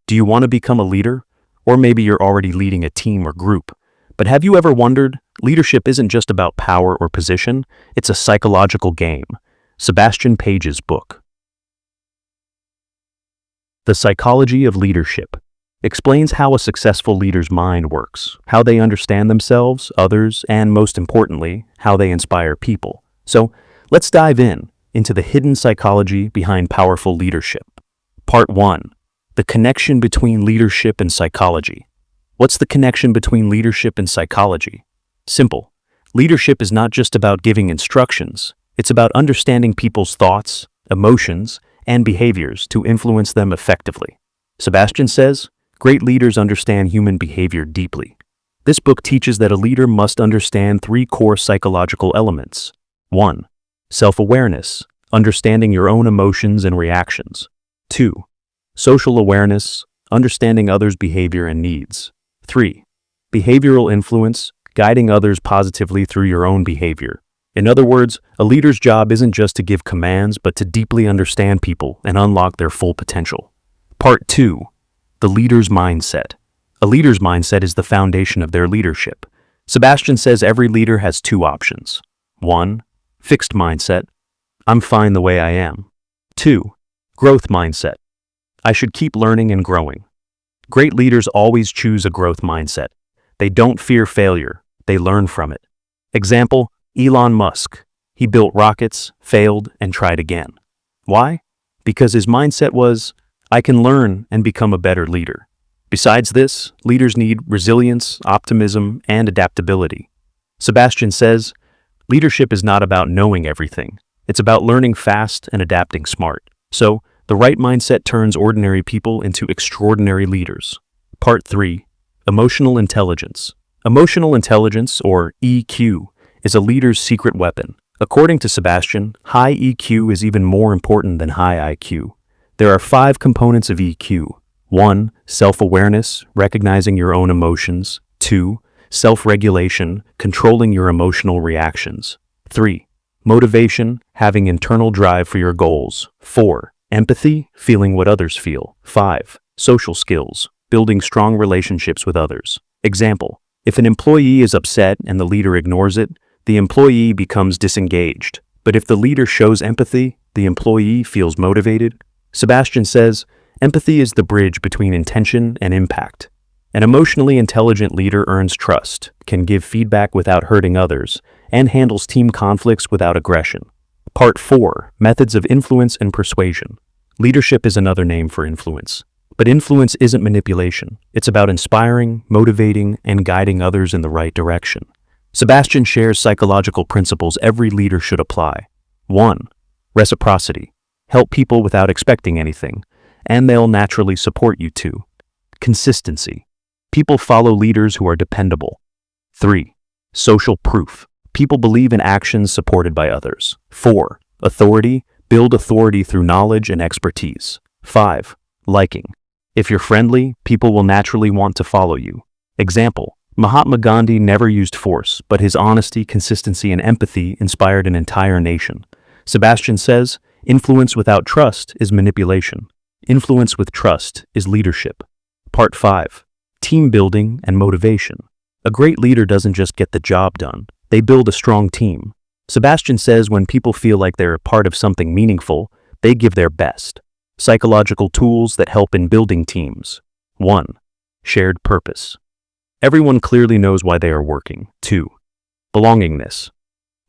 Do you want to become a leader? Or maybe you're already leading a team or group. But have you ever wondered, leadership isn't just about power or position, it's a psychological game. Sebastian Page's book, The Psychology of Leadership, explains how a successful leader's mind works, how they understand themselves, others, and most importantly, how they inspire people. So, let's dive into the hidden psychology behind powerful leadership. Part 1. The connection between leadership and psychology. What's the connection between leadership and psychology? Simple. Leadership is not just about giving instructions, it's about understanding people's thoughts, emotions, and behaviors to influence them effectively. Sebastian says, great leaders understand human behavior deeply. This book teaches that a leader must understand 3 core psychological elements. 1. Self-awareness, understanding your own emotions and reactions. 2. Social awareness, understanding others' behavior and needs. 3. Behavioral influence, guiding others positively through your own behavior. In other words, a leader's job isn't just to give commands, but to deeply understand people and unlock their full potential. Part 2. The leader's mindset. A leader's mindset is the foundation of their leadership. Sebastian says every leader has 2 options. 1. Fixed mindset. I'm fine the way I am. 2. Growth mindset. I should keep learning and growing. Great leaders always choose a growth mindset. They don't fear failure. They learn from it. Example, Elon Musk. He built rockets, failed, and tried again. Why? Because his mindset was, I can learn and become a better leader. Besides this, leaders need resilience, optimism, and adaptability. Sebastian says, leadership is not about knowing everything. It's about learning fast and adapting smart. So, the right mindset turns ordinary people into extraordinary leaders. Part 3. Emotional intelligence. Emotional intelligence, or EQ, is a leader's secret weapon. According to Sebastian, high EQ is even more important than high IQ. There are 5 components of EQ. 1. Self-awareness, recognizing your own emotions. 2. Self-regulation, controlling your emotional reactions. 3. Motivation, having internal drive for your goals. 4. Empathy, feeling what others feel. 5. Social skills, building strong relationships with others. Example, if an employee is upset and the leader ignores it, the employee becomes disengaged. But if the leader shows empathy, the employee feels motivated. Sebastian says, empathy is the bridge between intention and impact. An emotionally intelligent leader earns trust, can give feedback without hurting others, and handles team conflicts without aggression. Part 4. Methods of influence and persuasion. Leadership is another name for influence. But influence isn't manipulation. It's about inspiring, motivating, and guiding others in the right direction. Sebastian shares psychological principles every leader should apply. 1. Reciprocity. Help people without expecting anything, and they'll naturally support you too. Consistency. People follow leaders who are dependable. 3. Social proof. People believe in actions supported by others. 4. Authority. Build authority through knowledge and expertise. 5. Liking. If you're friendly, people will naturally want to follow you. Example, Mahatma Gandhi never used force, but his honesty, consistency, and empathy inspired an entire nation. Sebastian says, influence without trust is manipulation. Influence with trust is leadership. Part 5. Team building and motivation. A great leader doesn't just get the job done. They build a strong team. Sebastian says when people feel like they're a part of something meaningful, they give their best. Psychological tools that help in building teams. 1. Shared purpose. Everyone clearly knows why they are working. 2. Belongingness.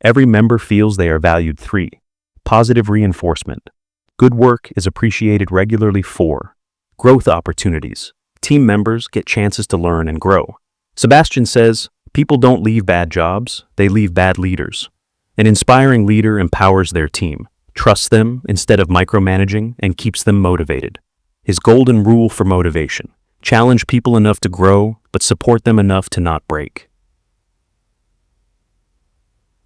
Every member feels they are valued. 3. Positive reinforcement. Good work is appreciated regularly. 4. Growth opportunities. Team members get chances to learn and grow. Sebastian says, people don't leave bad jobs, they leave bad leaders. An inspiring leader empowers their team, trusts them instead of micromanaging, and keeps them motivated. His golden rule for motivation: challenge people enough to grow, but support them enough to not break.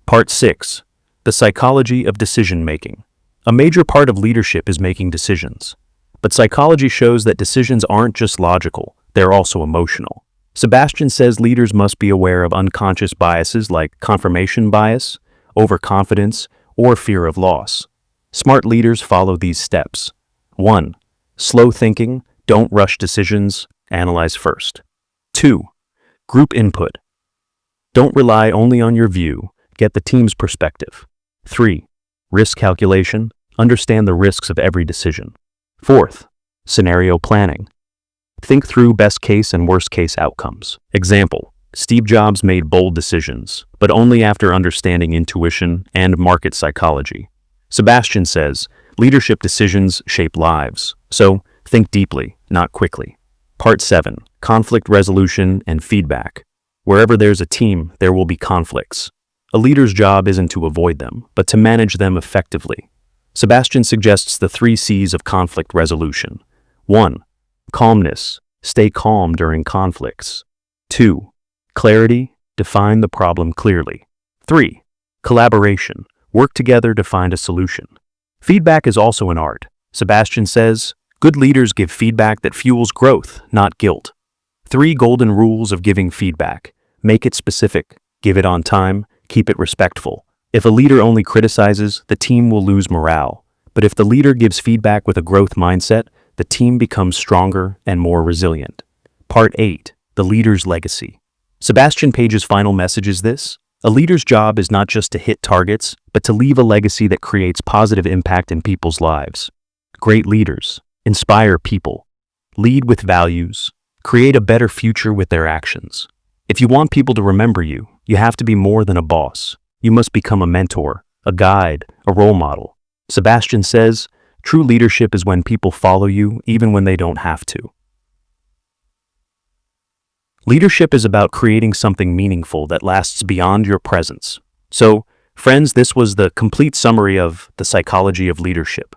Part 6. The psychology of decision-making. A major part of leadership is making decisions. But psychology shows that decisions aren't just logical, they're also emotional. Sebastian says leaders must be aware of unconscious biases like confirmation bias, overconfidence, or fear of loss. Smart leaders follow these steps. 1. Slow thinking, Don't rush decisions, analyze first. 2. Group input. Don't rely only on your view, get the team's perspective. 3. Risk calculation, understand the risks of every decision. 4th, scenario planning. Think through best case and worst case outcomes. Example, Steve Jobs made bold decisions, but only after understanding intuition and market psychology. Sebastian says, leadership decisions shape lives, so think deeply, not quickly. Part 7, conflict resolution and feedback. Wherever there's a team, there will be conflicts. A leader's job isn't to avoid them, but to manage them effectively. Sebastian suggests the 3 C's of conflict resolution. 1. Calmness. Stay calm during conflicts. 2. Clarity. Define the problem clearly. 3. Collaboration. Work together to find a solution. Feedback is also an art. Sebastian says, good leaders give feedback that fuels growth, not guilt. 3 golden rules of giving feedback. Make it specific. Give it on time. Keep it respectful. If a leader only criticizes, the team will lose morale. But if the leader gives feedback with a growth mindset, the team becomes stronger and more resilient. Part 8. The leader's legacy. Sebastian Page's final message is this: a leader's job is not just to hit targets, but to leave a legacy that creates positive impact in people's lives. Great leaders inspire people, lead with values, create a better future with their actions. If you want people to remember you, you have to be more than a boss. You must become a mentor, a guide, a role model. Sebastian says, true leadership is when people follow you even when they don't have to. Leadership is about creating something meaningful that lasts beyond your presence. So, friends, this was the complete summary of The Psychology of Leadership.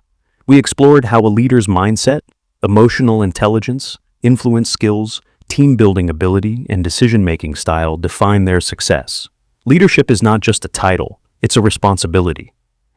We explored how a leader's mindset, emotional intelligence, influence skills, team-building ability, and decision-making style define their success. Leadership is not just a title, it's a responsibility.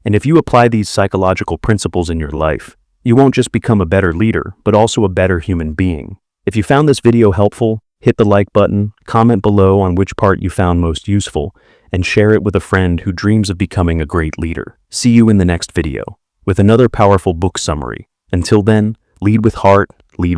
And if you apply these psychological principles in your life, you won't just become a better leader, but also a better human being. If you found this video helpful, hit the like button, comment below on which part you found most useful, and share it with a friend who dreams of becoming a great leader. See you in the next video with another powerful book summary. Until then, lead with heart, lead with